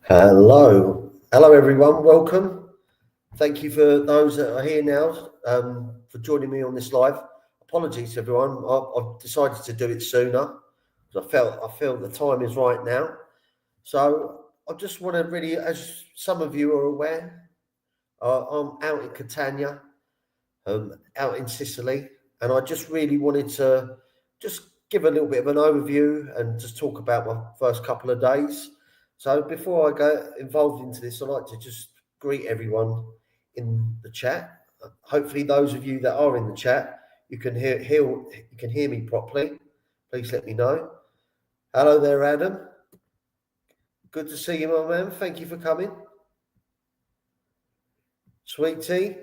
Hello everyone. Welcome. Thank you for those that are here now for joining me on this live. Apologies, everyone. I've decided to do it sooner because I feel the time is right now. So I just want to really, as some of you are aware, I'm out in Catania, out in Sicily, and I just really wanted to just give a little bit of an overview and just talk about my first couple of days. So before I go involved into this, I'd like to just greet everyone in the chat. Hopefully, those of you that are in the chat, you can hear me properly. Please let me know. Hello there, Adam. Good to see you, my man. Thank you for coming. Sweet tea.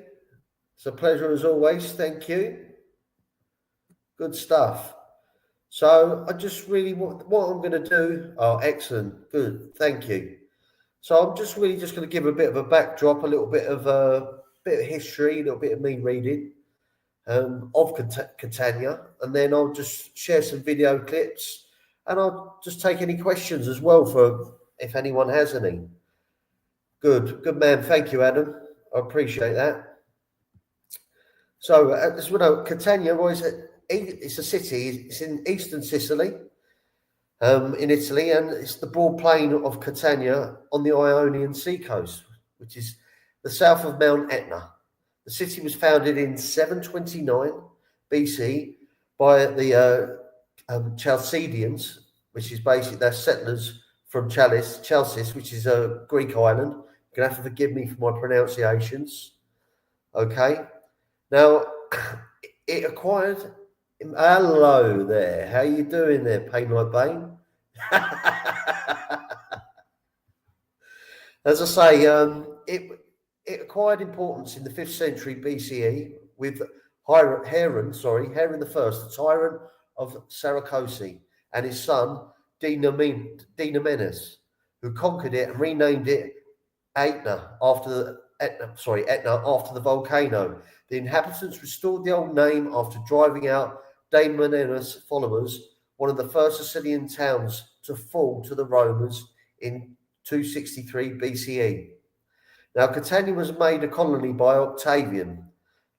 It's a pleasure as always. Thank you. Good stuff. So I just really what I'm going to do. Oh, excellent. Good. Thank you. So I'm just really just going to give a bit of a backdrop, a little bit of history, a little bit of me reading of Catania, and then I'll just share some video clips, and I'll just take any questions as well for if anyone has any. Good man. Thank you, Adam. I appreciate that. So as we know, Catania it's a city. It's in eastern Sicily. In Italy, and it's the broad plain of Catania on the Ionian seacoast, which is the south of Mount Etna. The city was founded in 729 BC by the Chalcidians, which is basically they're settlers from Chalcis, which is a Greek island. You're gonna have to forgive me for my pronunciations. Okay, now it acquired. Hello there. How you doing there, Pain Like Bane? As I say, it acquired importance in the 5th century BCE with Heron the First, the tyrant of Saracosi, and his son Dinamenes, who conquered it and renamed it Etna after the volcano. The inhabitants restored the old name after driving out Dinamenes' followers, one of the first Sicilian towns to fall to the Romans in 263 BCE. Now, Catania was made a colony by Octavian,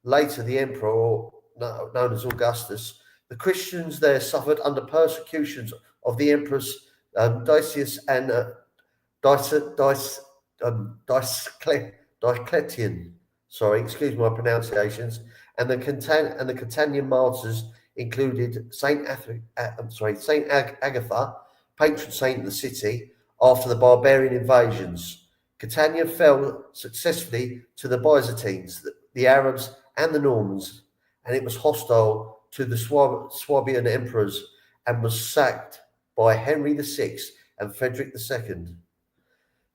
later the emperor known as Augustus. The Christians there suffered under persecutions of the emperors Decius and Diocletian. Sorry, excuse my pronunciations. And the Catanian martyrs included Saint Agatha, patron saint of the city, after the barbarian invasions. Catania fell successfully to the Byzantines, the Arabs, and the Normans, and it was hostile to the Swabian emperors and was sacked by Henry VI and Frederick II.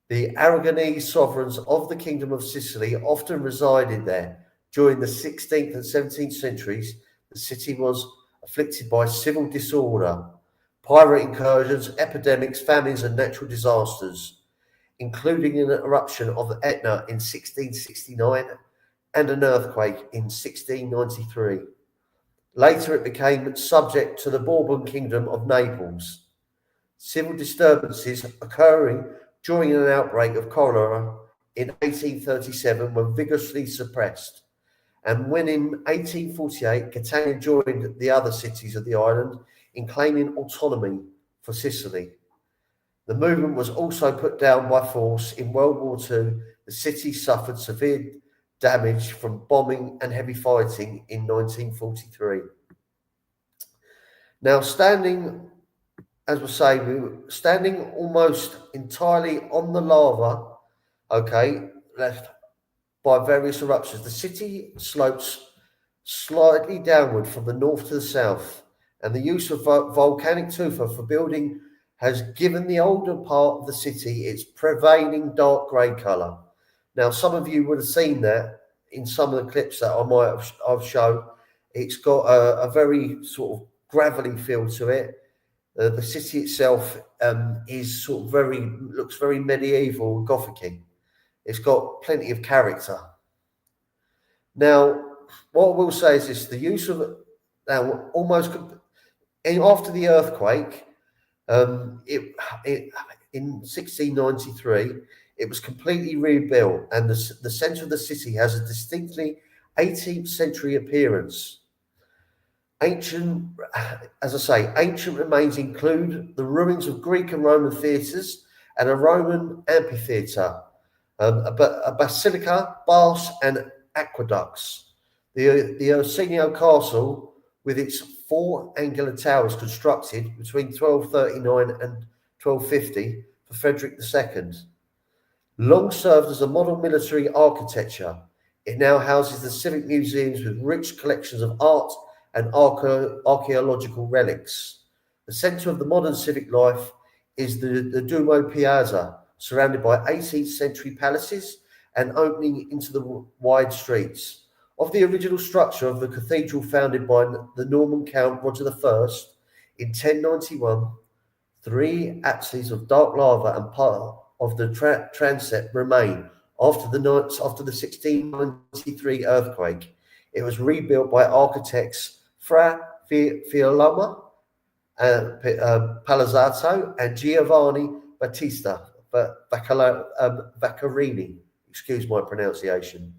The Aragonese sovereigns of the Kingdom of Sicily often resided there. During the 16th and 17th centuries, the city was afflicted by civil disorder, pirate incursions, epidemics, famines, and natural disasters, including an eruption of the Etna in 1669 and an earthquake in 1693. Later, it became subject to the Bourbon Kingdom of Naples. Civil disturbances occurring during an outbreak of cholera in 1837 were vigorously suppressed, and when in 1848 Catania joined the other cities of the island in claiming autonomy for Sicily. The movement was also put down by force in World War II. The city suffered severe damage from bombing and heavy fighting in 1943. Now, we were standing almost entirely on the lava, left by various eruptions. The city slopes slightly downward from the north to the south, and the use of volcanic tufa for building has given the older part of the city its prevailing dark grey colour. Now, some of you would have seen that in some of the clips that I might have shown. It's got a very sort of gravelly feel to it. The city itself is looks very medieval, Gothic-y. It's got plenty of character. Now, what I will say is this: the use of after the earthquake, in 1693, it was completely rebuilt, and the centre of the city has a distinctly 18th century appearance. Ancient, as I say, ancient remains include the ruins of Greek and Roman theatres and a Roman amphitheatre, a basilica, baths, and aqueducts. The Orsino Castle, with its 4 angular towers constructed between 1239 and 1250 for Frederick II, long served as a model military architecture. It now houses the civic museums with rich collections of art and archaeological relics. The centre of the modern civic life is the Duomo Piazza, surrounded by 18th century palaces and opening into the wide streets. Of the original structure of the cathedral founded by the Norman Count Roger I in 1091, 3 apses of dark lava and part of the transept remain after the 1693 earthquake. It was rebuilt by architects Fra Fialoma, Palazzato, and Giovanni Battista Vaccarini. Excuse my pronunciation.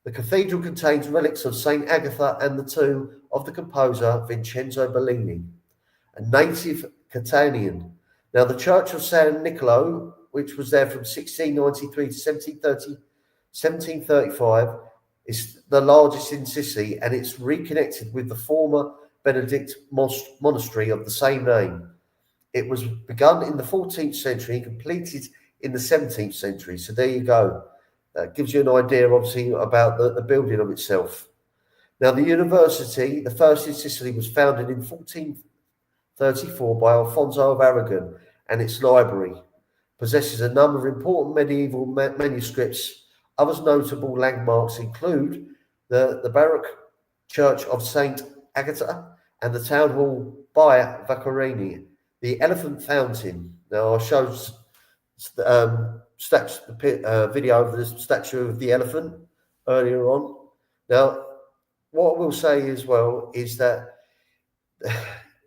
The cathedral contains relics of Saint Agatha and the tomb of the composer Vincenzo Bellini, a native Catanian. Now, the Church of San Nicolo, which was there from 1693 to 1735, is the largest in Sicily, and it's reconnected with the former Benedict monastery of the same name. It was begun in the 14th century and completed in the 17th century. So there you go. That gives you an idea, obviously, about the building of itself. Now, the university, the first in Sicily, was founded in 1434 by Alfonso of Aragon, and its library possesses a number of important medieval manuscripts. Other notable landmarks include the Baroque Church of Saint Agatha and the Town Hall by Vaccarini, the Elephant Fountain. Now, I showed video of the statue of the elephant earlier on. Now, what I will say as well is that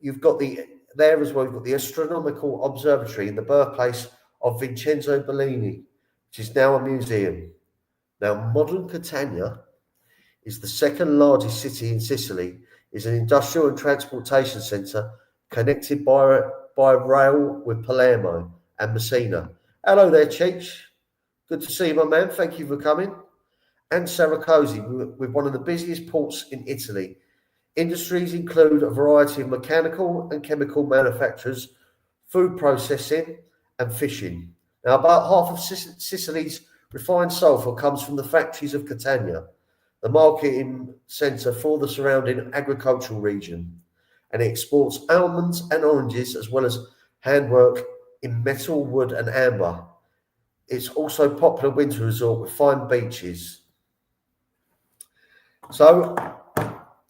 you've got there as well, you've got the Astronomical Observatory in the birthplace of Vincenzo Bellini, which is now a museum. Now, modern Catania is the second largest city in Sicily, is an industrial and transportation centre connected by rail with Palermo and Messina. Hello there, Cheech. Good to see you, my man. Thank you for coming. And Saracosi, with one of the busiest ports in Italy. Industries include a variety of mechanical and chemical manufacturers, food processing, and fishing. Now, about half of Sicily's refined sulphur comes from the factories of Catania, the marketing centre for the surrounding agricultural region, and it exports almonds and oranges as well as handwork in metal, wood, and amber. It's also a popular winter resort with fine beaches. So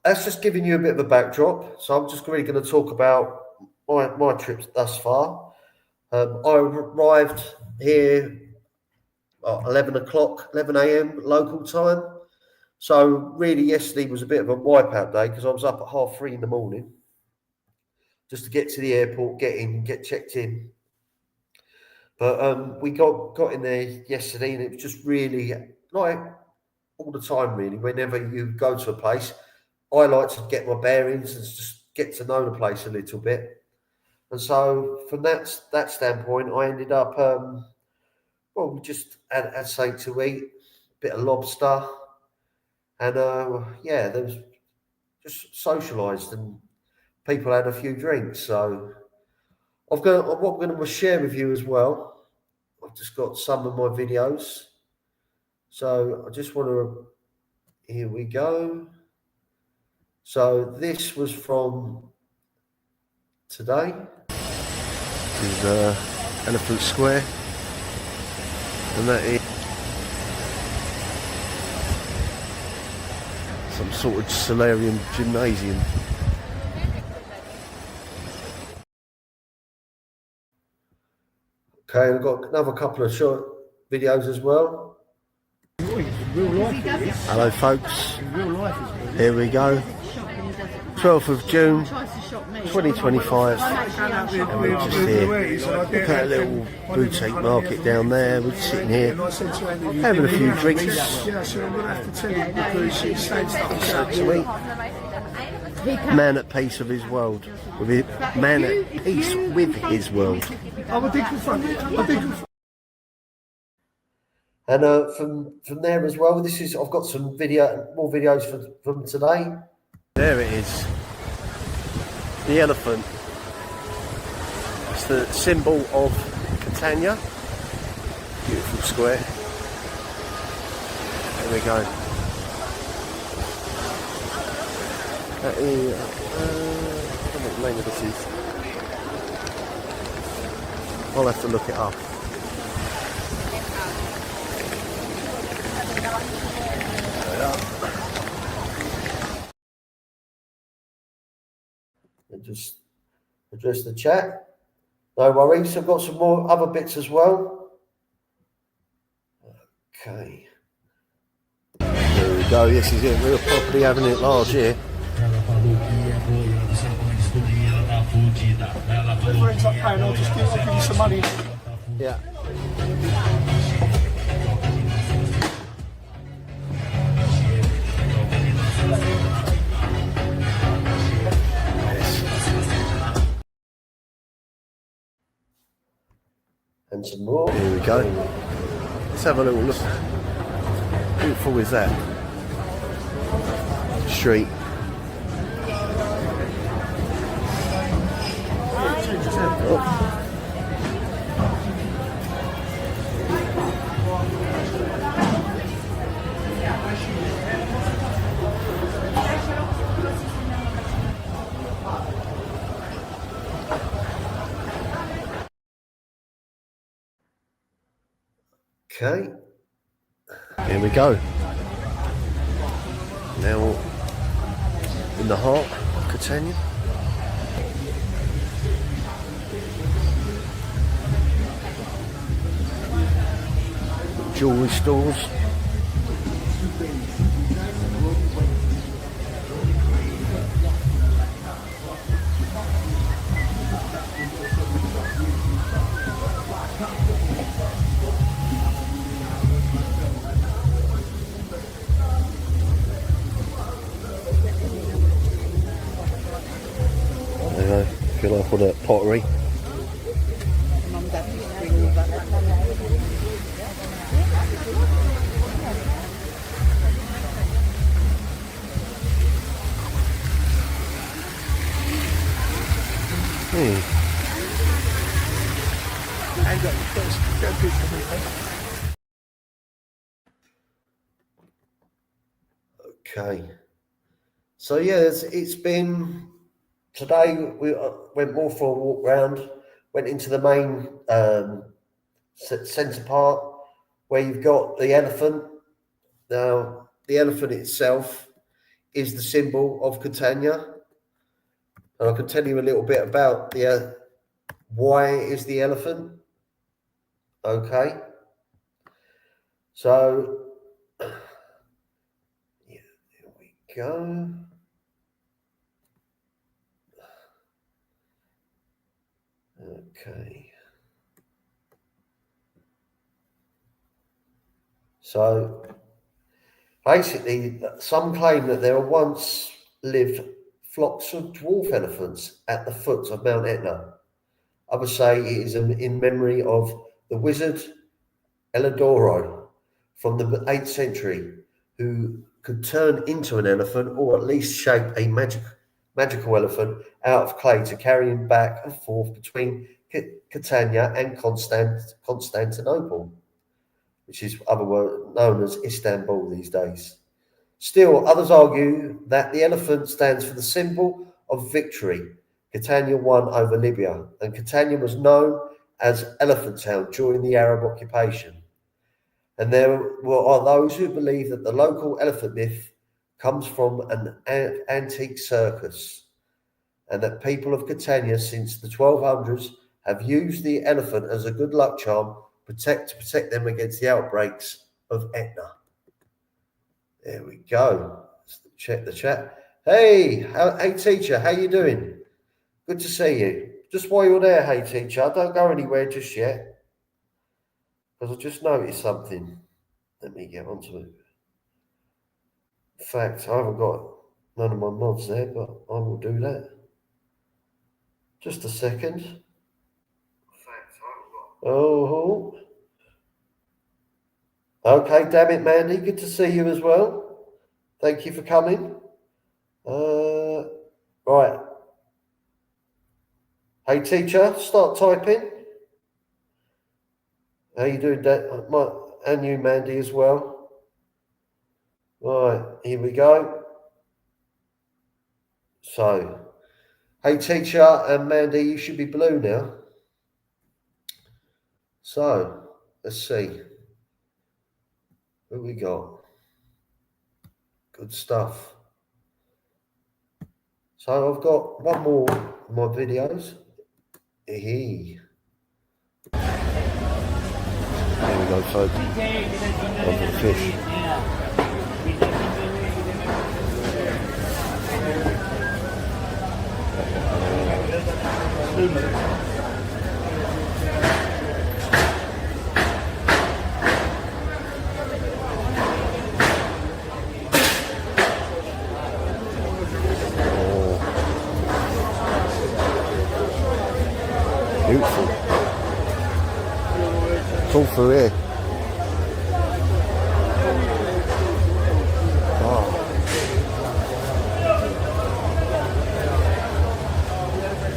that's just giving you a bit of a backdrop. So I'm just really going to talk about my trips thus far. I arrived here at 11 a.m. local time. So really yesterday was a bit of a wipeout day because I was up at 3:30 in the morning just to get to the airport, get checked in. But we got in there yesterday, and it was just really like all the time, really. Whenever you go to a place, I like to get my bearings and just get to know the place a little bit. And so from that standpoint, I ended up, we just had something to eat, a bit of lobster, and there was just socialised, and people had a few drinks. So what I'm going to share with you as well. I've just got some of my videos. So I just want to, here we go. So this was from today. This is Elephant Square. And that is some sort of solarium gymnasium. Okay, I've got another couple of short videos as well. Hello folks, here we go, 12th of June 2025, and we're just here. Look at that little boutique market down there. We're sitting here having a few drinks. To eat. Man at peace with his world. Man at peace with his world. And from there as well, I've got some more videos from today. There it is, the elephant. It's the symbol of Catania. Beautiful square. There we go. That is, I don't know what the name of this is. I'll have to look it up. And just address the chat. No worries, I've got some more other bits as well. Okay. There we go, yes, he's in real property, having it large here. Everyone's like paying, I'll give you some money. Yeah. And some more. Here we go. Let's have a little look. How beautiful is that? Street. Oh. Okay, here we go. Now in the heart of Catania. Jewellery stores. Feel like all that pottery. Okay. So yeah, it's been. Today we went more for a walk round, went into the main centre part where you've got the elephant. Now, the elephant itself is the symbol of Catania. And I can tell you a little bit about why it is the elephant. Okay. So, yeah, there we go. Okay. So basically, some claim that there once lived flocks of dwarf elephants at the foot of Mount Etna. Others say it is in memory of the wizard Elidoro from the 8th century, who could turn into an elephant or at least shape a magical elephant out of clay to carry him back and forth between Catania and Constantinople, which is otherwise known as Istanbul these days. Still, others argue that the elephant stands for the symbol of victory. Catania won over Libya, and Catania was known as Elephant Town during the Arab occupation. And there are those who believe that the local elephant myth comes from an antique circus, and that people of Catania since the 1200s have used the elephant as a good luck charm to protect them against the outbreaks of Etna. There we go. Let's check the chat. Hey teacher, how you doing? Good to see you. Just while you're there, hey teacher, don't go anywhere just yet, because I just noticed something. Let me get onto it. In fact, I haven't got none of my mods there, but I will do that. Just a second. Oh, okay, damn it, Mandy. Good to see you as well. Thank you for coming. Right. Hey, teacher, start typing. How you doing, and you, Mandy, as well. Right, here we go. So, hey, teacher and Mandy, you should be blue now. So, let's see. Who we got? Good stuff. So I've got one more of my videos. There we go, folks. Of the fish. Beautiful. It's all through here. Wow.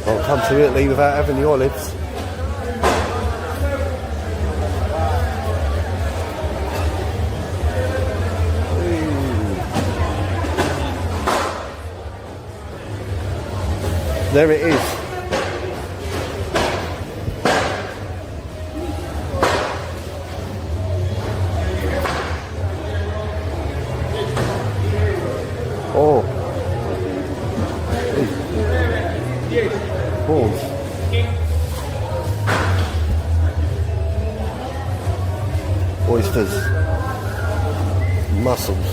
Can't come to Italy without having the olives. There it is. Oh, prawns. Oysters, mussels.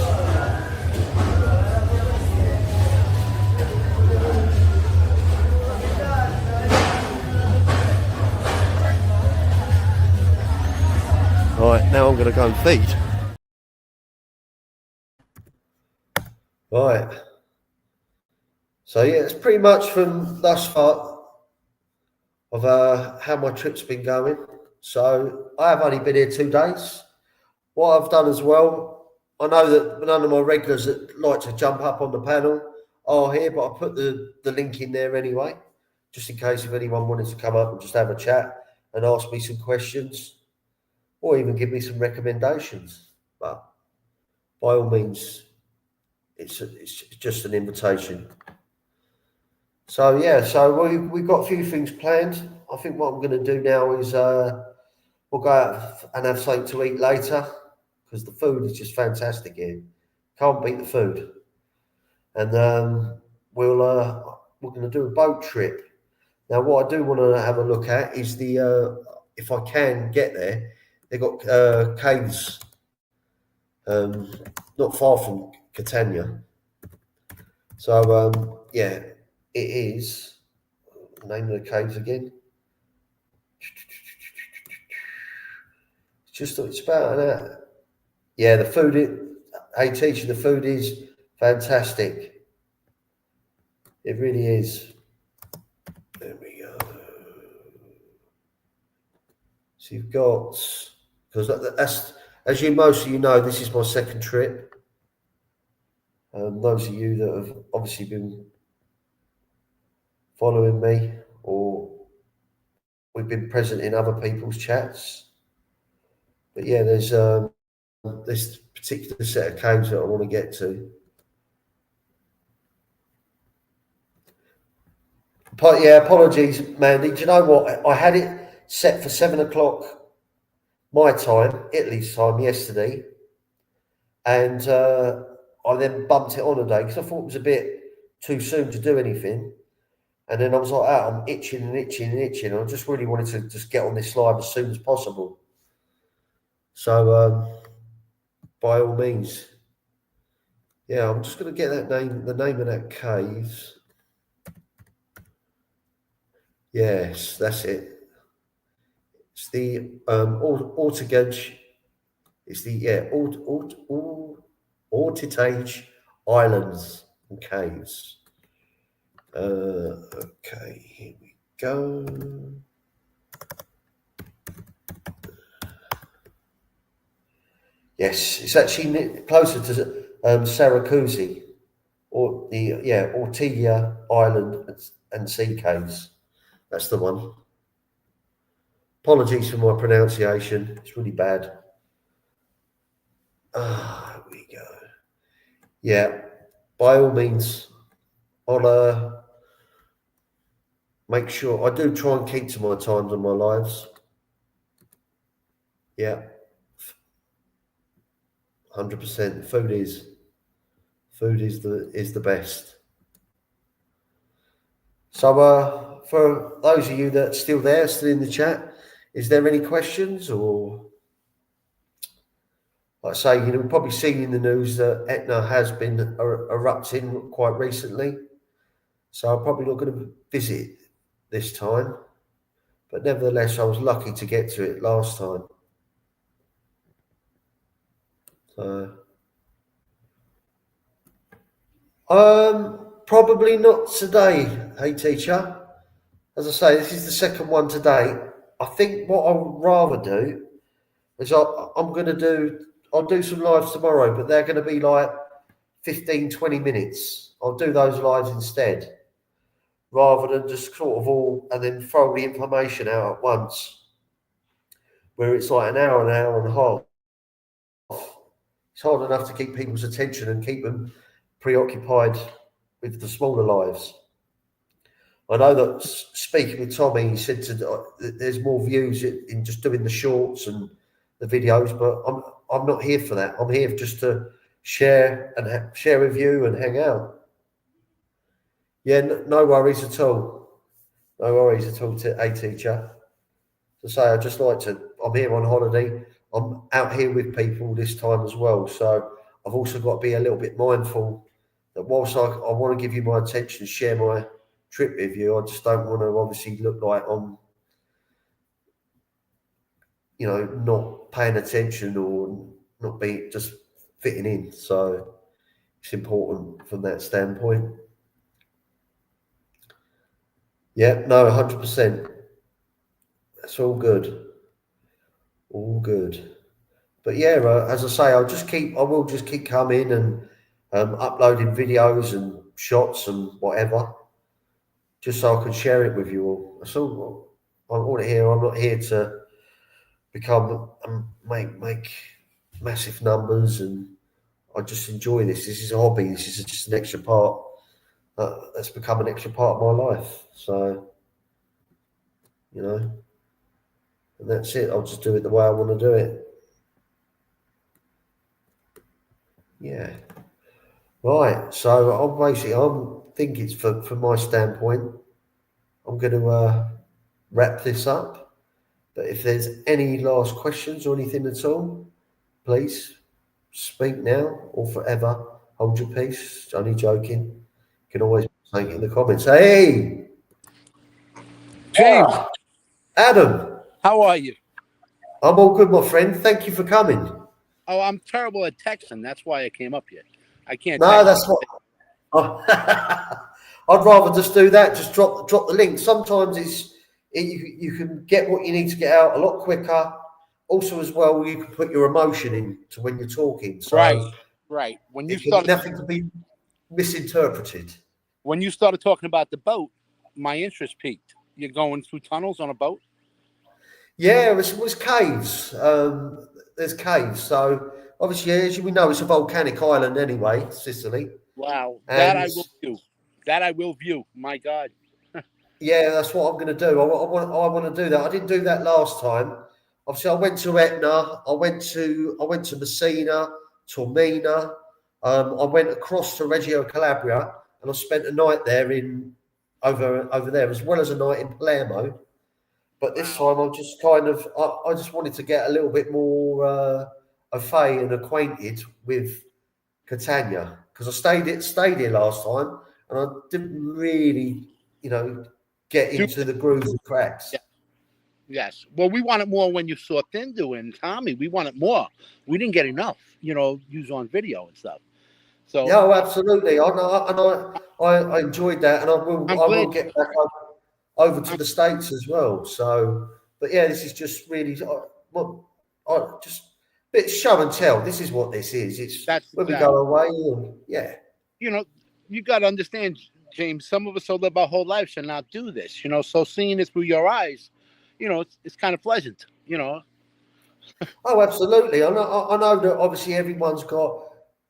Right, now I'm going to go and feed. Right. So yeah, it's pretty much from thus far of how my trip's been going. So I have only been here 2 days. What I've done as well, I know that none of my regulars that like to jump up on the panel are here, but I put the link in there anyway, just in case if anyone wanted to come up and just have a chat and ask me some questions or even give me some recommendations. But by all means, it's just an invitation. So yeah, so we've got a few things planned. I think what I'm going to do now is we'll go out and have something to eat later because the food is just fantastic here. Can't beat the food. And we're going to do a boat trip. Now, what I do want to have a look at is the if I can get there, they've got caves not far from Catania. So yeah, it is. Name of the caves again. It's about an hour. Yeah, the food. Hey, teacher, the food is fantastic. It really is. There we go. So you've got, because that's, as most of you know, this is my second trip. Those of you that have obviously been following me or we've been present in other people's chats. But yeah, there's this particular set of caves that I want to get to. But yeah, apologies, Mandy. Do you know what? I had it set for 7 o'clock my time, Italy's time, yesterday. And I then bumped it on a day because I thought it was a bit too soon to do anything. And then I was like, I'm itching and itching and itching. And I just really wanted to just get on this live as soon as possible. So by all means, yeah, I'm just going to get that name, the name of that cave. Yes, that's it. It's the Ortigage. It's the Ortitage Islands and Caves. Okay, here we go. Yes, it's actually closer to Saracusi, or the Ortigia Island and Sea Caves. That's the one. Apologies for my pronunciation; it's really bad. Here we go. Yeah, by all means, I'll make sure I do try and keep to my times and my lives. Yeah, 100%. Food is the best. So, for those of you that are still there, still in the chat, is there any questions? Or, like I say, we've probably seen in the news that Etna has been erupting quite recently. So I'm probably not going to visit this time. But nevertheless, I was lucky to get to it last time. So, probably not today, hey teacher. As I say, this is the second one today. I think what I'll rather do is I'll do some lives tomorrow, but they're going to be like 15, 20 minutes. I'll do those lives instead, rather than just sort of all and then throw the information out at once, where it's like an hour and a half. It's hard enough to keep people's attention and keep them preoccupied with the smaller lives. I know that speaking with Tommy, he said there's more views in just doing the shorts and the videos, but I'm not here for that. I'm here just to share and share with you and hang out. Yeah, no worries at all. No worries at all, a teacher. To say, I'm here on holiday. I'm out here with people this time as well. So I've also got to be a little bit mindful that whilst I want to give you my attention, share my trip with you, I just don't want to obviously look like I'm, not paying attention or not being just fitting in. So it's important from that standpoint. Yeah, no, 100%. That's all good. All good. But yeah, as I say, I will just keep coming and uploading videos and shots and whatever, just so I can share it with you all. That's all. I'm all here. I'm not here to become make massive numbers, and I just enjoy this. This is a hobby. This is just an extra part that's become an extra part of my life. So, and that's it. I'll just do it the way I want to do it. Yeah. Right. So I'm thinking it's from my standpoint, I'm going to wrap this up. But if there's any last questions or anything at all, please speak now or forever. Hold your peace. Only joking. You can always say it in the comments. Hey, James, Adam, how are you? I'm all good, my friend. Thank you for coming. Oh, I'm terrible at texting. That's why I came up here. I can't No, text. that's what. I'd rather just do that. Just drop the link. Sometimes you can get what you need to get out a lot quicker. Also, as well, you can put your emotion into when you're talking, so Right. nothing to be misinterpreted. When you started talking about the boat, my interest peaked. You're going through tunnels on a boat? Yeah, it was caves. There's caves, so obviously, as we know, it's a volcanic island anyway, Sicily. Wow, that And I will view. That I will view. My God. yeah, that's what I'm going to do. I want to do that. I didn't do that last time. Obviously, I went to Etna. I went to Messina, Taormina. I went across to Reggio Calabria, and I spent a night there over there, as well as a night in Palermo. But this time, I just I just wanted to get a little bit more au fait and acquainted with Catania, because I stayed here last time, and I didn't really, get into the grooves and cracks. Yeah. Yes. Well, we want it more when you saw Thindu and Tommy. We want it more. We didn't get enough, use on video and stuff. So Yeah, oh, absolutely. I enjoyed that, and I'm I will glad. get back over to the States as well. So, but yeah, this is just really just a bit show and tell. This is what this is. It's That's when we exactly. go away, and yeah, You got to understand, James. Some of us will live our whole lives and not do this. So seeing it through your eyes, it's kind of pleasant. oh, absolutely. I know that obviously everyone's got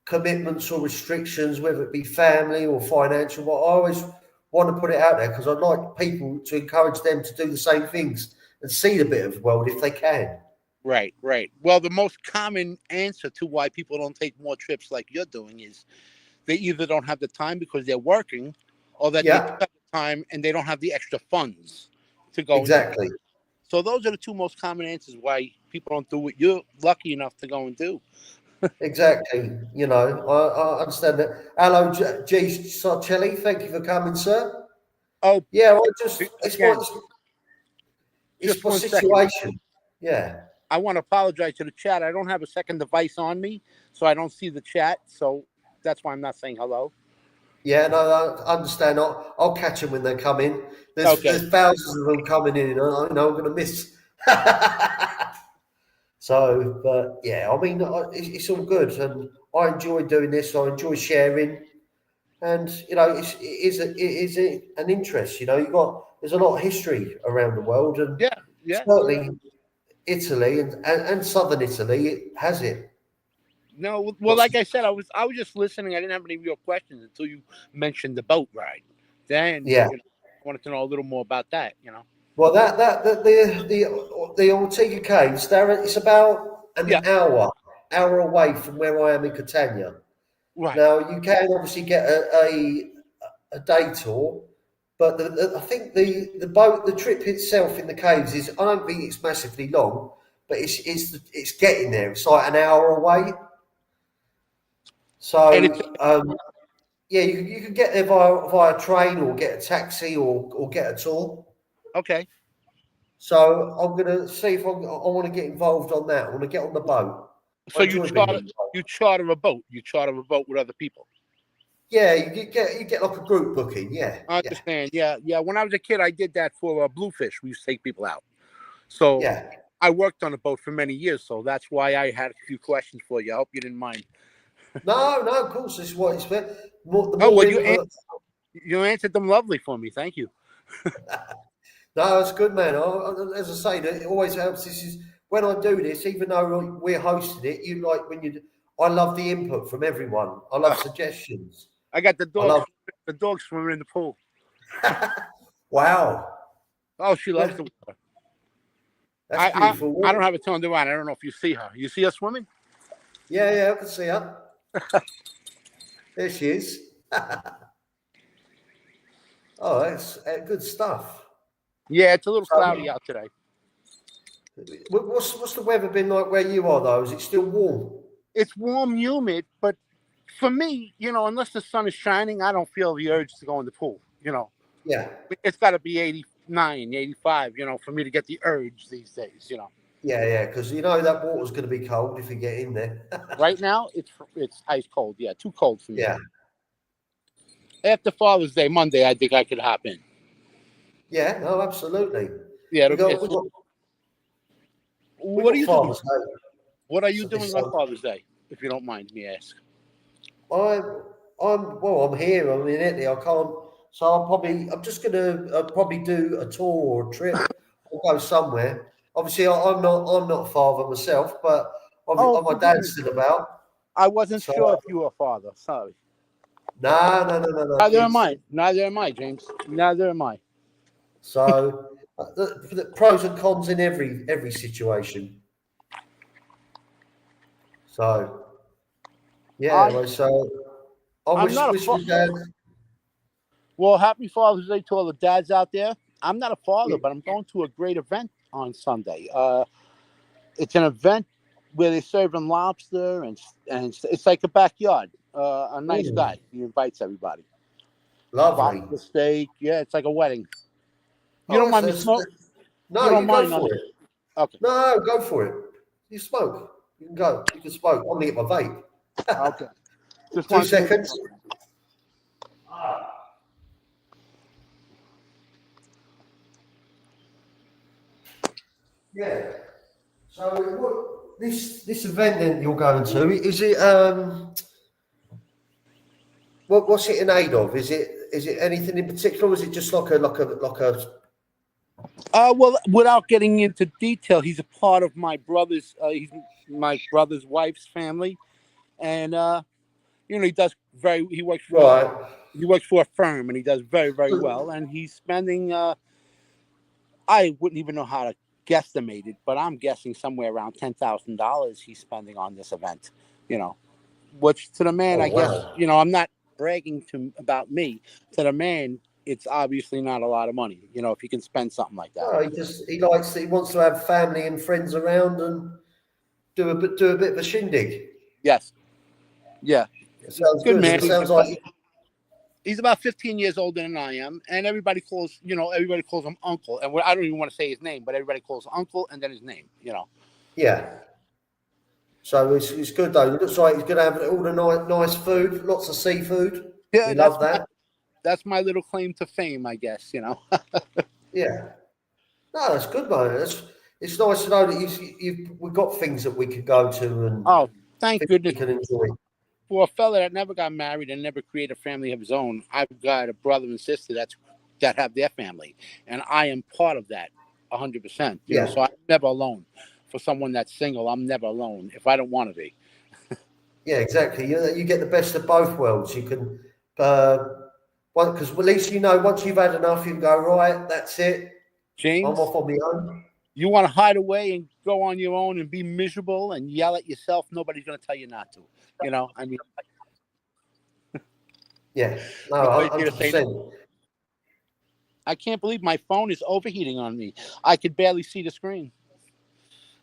commitments or restrictions, whether it be family or financial. But I always want to put it out there because I'd like people to encourage them to do the same things and see the bit of the world if they can. Right, right. Well, the most common answer to why people don't take more trips like you're doing is they either don't have the time because they're working, or that they do Yeah, have the time and they don't have the extra funds to go and do. exactly. So those are the two most common answers why people don't do what you're lucky enough to go and do. Exactly. I understand that. Hello, G. Sarcelli. Thank you for coming, sir. Oh, Yeah, I just again, it's just my 1 second. situation. Yeah. I want to apologize to the chat. I don't have a second device on me, so I don't see the chat. So that's why I'm not saying hello. Yeah, no, I understand. I'll catch them when they come in. Okay. There's thousands of them coming in, and I know I'm going to miss. So, but yeah, I mean, it's all good, and I enjoy doing this. I enjoy sharing, and it is an interest. There's a lot of history around the world, and Yeah. Yeah. certainly Italy and southern Italy it has it. No. Well, Got like some- I said, I was just listening. I didn't have any real questions until you mentioned the boat ride. Then yeah. I wanted to know a little more about that. Well, the Ortega Caves, it's about Yeah. an hour away from where I am in Catania. Right. Now you can obviously get a day tour, but I think the trip itself in the caves is I don't think it's massively long, but it's getting there. It's like an hour away. And it's So yeah, you can get there via train or get a taxi or get a tour. okay. So I'm gonna see if I want to get involved on that. I want to get on the boat. I So you enjoy being charter on the boat. you charter a boat. You charter a boat with other people. Yeah, you get like a group booking. Yeah, I yeah, understand. Yeah, yeah. When I was a kid, I did that for Bluefish. We used to take people out. So yeah. I worked on a boat for many years. So that's why I had a few questions for you. I hope you didn't mind. No, no. Of course, this is what it's for. The Oh more well, input. you answered them lovely for me. Thank you. No, it's good, man. As I say, it always helps. This is when I do this, even though we're hosting it. You like when you. I love the input from everyone. I love suggestions. I got the I dog. love. The dog swimming in the pool. Wow, Oh, she loves the water. that's beautiful. I don't have it turned around. I don't know if you see her. You see her swimming? Yeah, yeah, I can see her. There she is. Oh, that's good stuff. Yeah, it's a little So, cloudy out today. what's the weather been like where you are though? Is it still warm? It's warm, humid, but for me, unless the sun is shining, I don't feel the urge to go in the pool. Yeah, It's got to be 89, 85, for me to get the urge these days. yeah, because you know that water's going to be cold if you get in there. Right now, it's ice cold. Yeah, too cold for me. Yeah, After Father's Day, Monday, I think I could hop in. yeah, no, absolutely. Yeah, We got, we got, we what are got you doing? Father's Day. What are you So this doing on Father's Day, if you don't mind me asking? I'm here. I'm in Italy. I can't. So I'm just gonna probably do a tour or a trip or go somewhere. Obviously, I'm not a father myself, but Oh, my forgive dad's me. still about. I wasn't So sure if you were a father. Sorry. no, Neither am kids. I. Neither am I, James. Neither am I. So the pros and cons in every situation. So yeah, I, anyway, so I I'm not a wish my dad. Well, happy Father's Day to all the dads out there. I'm not a father, Yeah. but I'm going to a great event on Sunday. It's an event where they're serving lobster, and it's like a backyard. A nice Ooh, guy. He invites everybody. lovely. Lobster steak. Yeah, it's like a wedding. You don't Oh, mind me smoke? You no, don't you go mind on for the it. okay. No, go for it. You smoke. You can go. You can smoke. I'm gonna get my vape. Okay. Just Two wanted to make seconds. sure. Yeah. So what this event then you're going to, is it what's it in aid of? Is it anything in particular, or is it just like a Well, without getting into detail, he's a part of my brother's. He's my brother's wife's family, and he does very. right? He works for a firm, and he does very, very well. And he's spending. I wouldn't even know how to guesstimate it, but I'm guessing somewhere around $10,000 he's spending on this event. You know, which to the man, Oh I guess, wow. I'm not bragging about me. To the man, it's obviously not a lot of money. If you can spend something like that. No, he wants to have family and friends around and do a bit of a shindig. Yes. Yeah. It sounds Good good. man. It sounds like He's about 15 years older than I am, and everybody calls him Uncle, and I don't even want to say his name, but everybody calls Uncle and then his name. yeah. So it's good though. It looks like he's gonna have all the nice food, lots of seafood. Yeah, We love that. that's my little claim to fame, I guess. Yeah. No, that's good, man. It's nice to know that we've got things that we can go to and Oh, thank things we goodness. can enjoy. For a fella that never got married and never created a family of his own, I've got a brother and sister that have their family, and I am part of that 100%. Yeah. So I'm never alone. For someone that's single, I'm never alone if I don't want to be. Yeah, exactly. You get the best of both worlds. You can, because at least once you've had enough, you can go, right, that's it. I'm James, off on my own. you want to hide away and go on your own and be miserable and yell at yourself, nobody's going to tell you not to. I mean, Yeah, no, nobody's here to say no. 100%. I can't believe my phone is overheating on me. I could barely see the screen.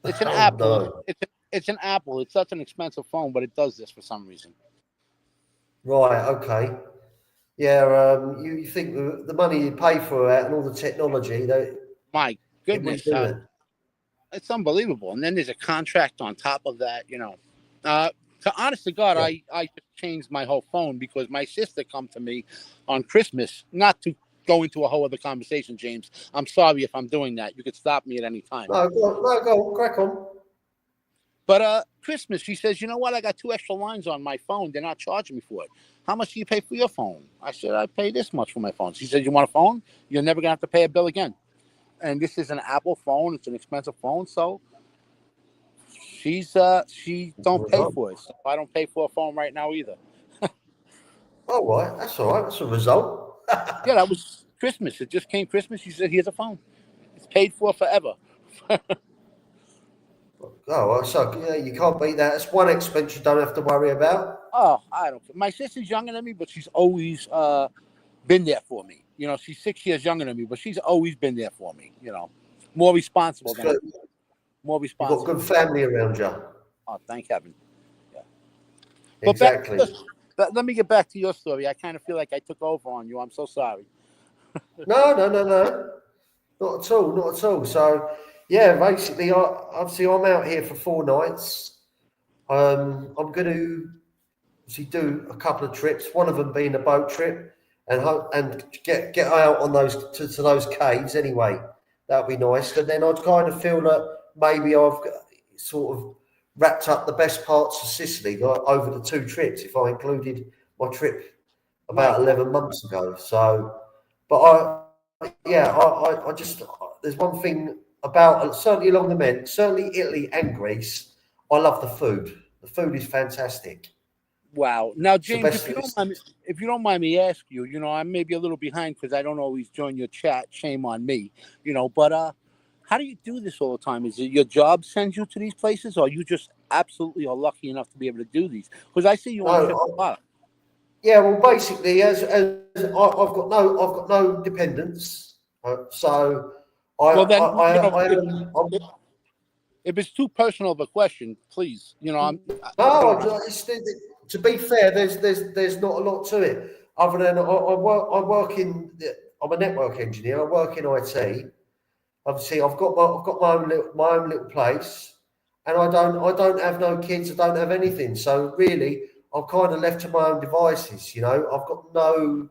It's an Oh, Apple. no. It's an Apple. It's such an expensive phone, but it does this for some reason. Right, okay. Yeah, you think the money you pay for it and all the technology, My it wouldn't goodness, do it. it's unbelievable. And then there's a contract on top of that. To honest to God, Yeah. I just changed my whole phone because my sister come to me on Christmas, not to go into a whole other conversation, James. I'm sorry if I'm doing that. You could stop me at any time. No, go on, crack on. But Christmas, she says, you know what? I got 2 extra lines on my phone. They're not charging me for it. How much do you pay for your phone? I said, I pay this much for my phone. She said, you want a phone? You're never going to have to pay a bill again. And this is an Apple phone. It's an expensive phone. So she don't pay for it. So I don't pay for a phone right now either. All right, that's all right. That's a result. Yeah, that was Christmas. It just came Christmas. She said, here's a phone. It's paid for forever. Oh, well, so yeah, you can't beat that. That's one expense you don't have to worry about. Oh, I don't care. My sister's younger than me, but she's always been there for me. She's 6 years younger than me, but she's always been there for me. More responsible It's than good. more You've got responsible. good family around you. Oh, thank heaven. Yeah. But Exactly. let me get back to your story. I kind of feel like I took over on you. I'm so sorry. No. Not at all. Not at all. So, yeah, basically, obviously, I'm out here for 4 nights. I'm going to obviously do a couple of trips. One of them being a boat trip, and get out on those to those caves anyway. That'd be nice. And then I'd kind of feel that maybe I've sort of wrapped up the best parts of Sicily over the 2 trips if I included my trip about 11 months ago. So, but I just there's one thing about certainly along the Med, certainly Italy and Greece. I love the food. The food is fantastic. Wow. Now, It's the James, best. if you don't mind me ask you, I may be a little behind because I don't always join your chat. Shame on me. But how do you do this all the time? Is it your job sends you to these places, or you just absolutely are lucky enough to be able to do these? Because I see you on trips a lot. Yeah, well, basically, as I've got no dependents, so Well, then, if it's too personal of a question, please, I don't know. to be fair, there's not a lot to it other than I work in I'm a network engineer. I work in IT. Obviously, I've got my own little place, and I don't have no kids. I don't have anything. So really, I'm kind of left to my own devices. You know, I've got no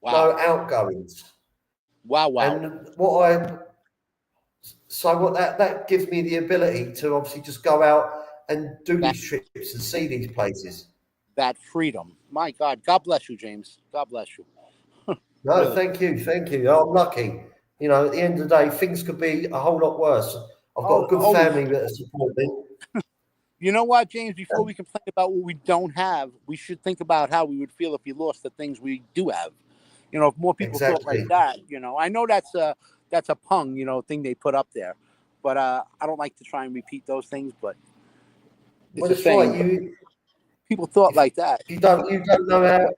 outgoings. Wow. And what that gives me the ability to obviously just go out and do That these trips and see these places. that freedom. My God. God bless you, James. God bless you. No, Really. thank you. I'm lucky. You know, at the end of the day, things could be a whole lot worse. I've got Oh, a good always. family that support me. You know what, James? Before we complain about what we don't have, we should think about how we would feel if we lost the things we do have. You know, if more people thought like Exactly. that, you know, I know that's a pung, you know, thing they put up there, but I don't like to try and repeat those things. But it's Well, a it's right. saying. But people thought If like that. you don't know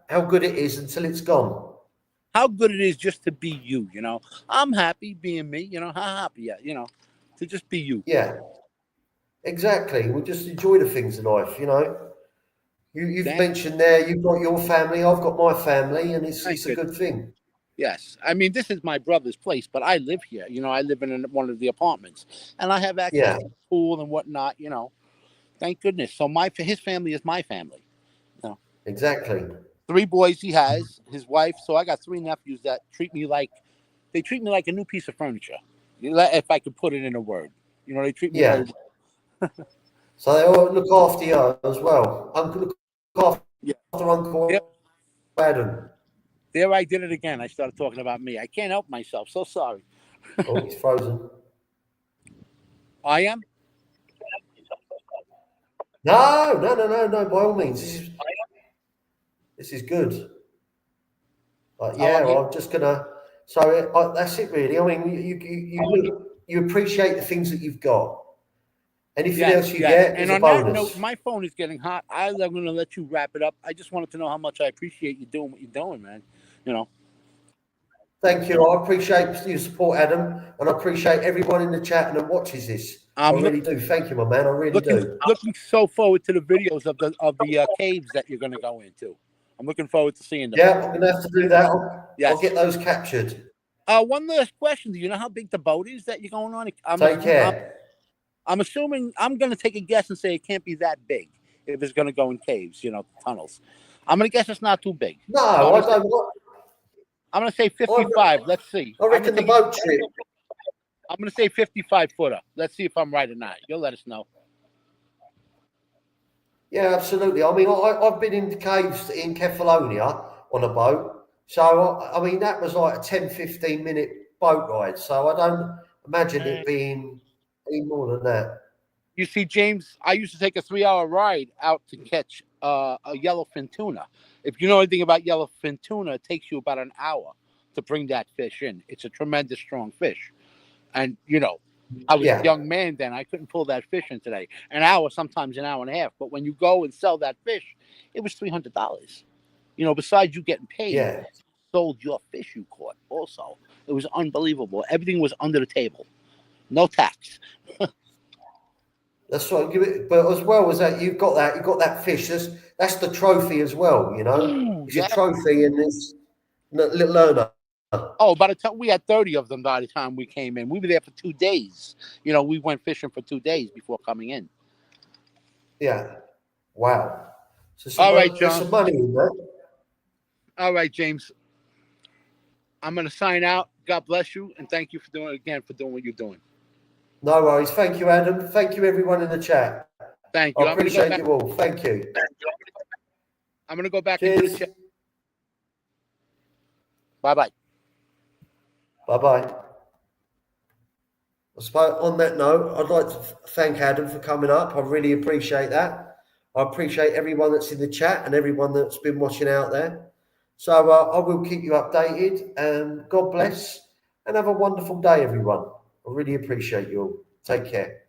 how good it is until it's gone. How good it is just to be you. You know, I'm happy being me. You know, how happy, yeah, you know, to just be you. Yeah, exactly. We just enjoy the things in life. You know, you've Damn, mentioned there you've got your family, I've got my family, and thank it's a goodness. good thing. Yes, I mean this is my brother's place, but I live here. You know, I live in one of the apartments, and I have access Yeah, to the pool and whatnot. You know, thank goodness. So his family is my family. You know, exactly. 3 boys he has, his wife. So I got 3 nephews that treat me like a new piece of furniture. If I could put it in a word, you know, they treat me very Yeah. well. So they all look after you as well. Uncle look after Yeah, there, Uncle Adam. there I did it again. I started talking about me. I can't help myself. So sorry. Oh, he's frozen. I am. No. By all means, this is good. But Oh, yeah, I'm here. I'm just gonna. So that's it, really. I mean, you appreciate the things that you've got. Anything else you Yes. get And is a on that note, bonus. my phone is getting hot. I'm going to let you wrap it up. I just wanted to know how much I appreciate you doing what you're doing, man. You know, Thank you. I appreciate your support, Adam, and I appreciate everyone in the chat and that watches this. I I'm really do. Thank you, my man. I really do. looking so forward to the videos of the caves that you're going to go into. I'm looking forward to seeing them. Yeah, I'm gonna have to do that. I'll Yes. get those captured. One last question: do you know how big the boat is that you're going on? Take care. I'm assuming. I'm going to take a guess and say it can't be that big if it's going to go in caves. You know, tunnels. I'm going to guess it's not too big. No, So I don't. I'm going to say I, 55. Let's see. I reckon the boat trip. I'm going to say 55 footer. Let's see if I'm right or not. You'll let us know. Yeah, absolutely. I mean, I've been in the caves in Kefalonia on a boat. So, I mean, that was like a 10-15 minute boat ride. So I don't imagine it being any more than that. You see, James, I used to take a 3 hour ride out to catch a yellowfin tuna. If you know anything about yellowfin tuna, it takes you about an hour to bring that fish in. It's a tremendous, strong fish. And, you know, I was a Yeah, young man then. I couldn't pull that fish in today. An hour, sometimes an hour and a half. But when you go and sell that fish, it was $300. You know, besides you getting paid, yeah. sold your fish you caught also. It was unbelievable. Everything was under the table. No tax. That's right. But as well as that, you've got that fish. That's the trophy as well. You know, Ooh, it's a yeah. trophy in this little learner. Oh, by the time we had 30 of them by the time we came in. We were there for 2 days. You know, we went fishing for 2 days before coming in. Yeah. Wow. So All right, there's John. some money in there. All right, James. I'm gonna sign out. God bless you, and thank you for doing what you're doing. No worries. Thank you, Adam. Thank you, everyone in the chat. Thank I you. appreciate you all. Thank you. I'm gonna go back into the Cheers. chat. Bye bye. Bye bye. I suppose on that note, I'd like to thank Adam for coming up. I really appreciate that. I appreciate everyone that's in the chat and everyone that's been watching out there. So I will keep you updated. And God bless and have a wonderful day, everyone. I really appreciate you all. Take care.